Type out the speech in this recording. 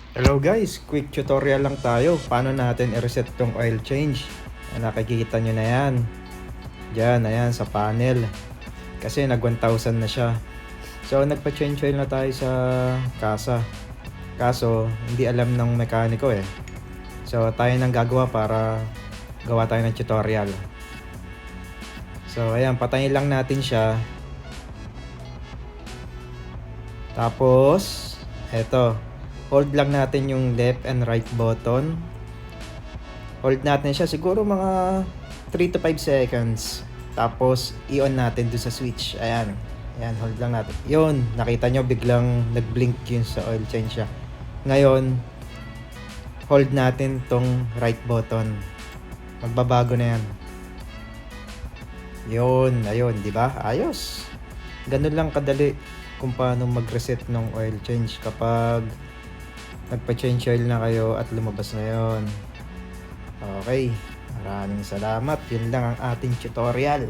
Hello guys, quick tutorial lang tayo. Paano natin i-reset tong oil change? Nakikita nyo na yan. Diyan, ayan, sa panel. Kasi nag 1,000 na siya. So, nagpa-change oil na tayo sa kasa. Kaso, hindi alam ng mekaniko eh. So, tayo nang gagawa para gawa tayo ng tutorial. So, ayan, patayin lang natin siya. Tapos, eto. Hold lang natin yung left and right button. Hold natin siya siguro mga 3 to 5 seconds. Tapos i-on natin dun sa switch. Ayan. Ayan, hold lang natin. Yun, nakita nyo biglang nag-blink yun sa oil change siya. Ngayon, hold natin tong right button. Magbabago na yan. Yun, ayun, di ba? Ayos. Ganun lang kadali kung paano mag-reset ng oil change kapag nagpa-change oil na kayo at lumabas na yon. Okay, maraming salamat. Yun lang ang ating tutorial.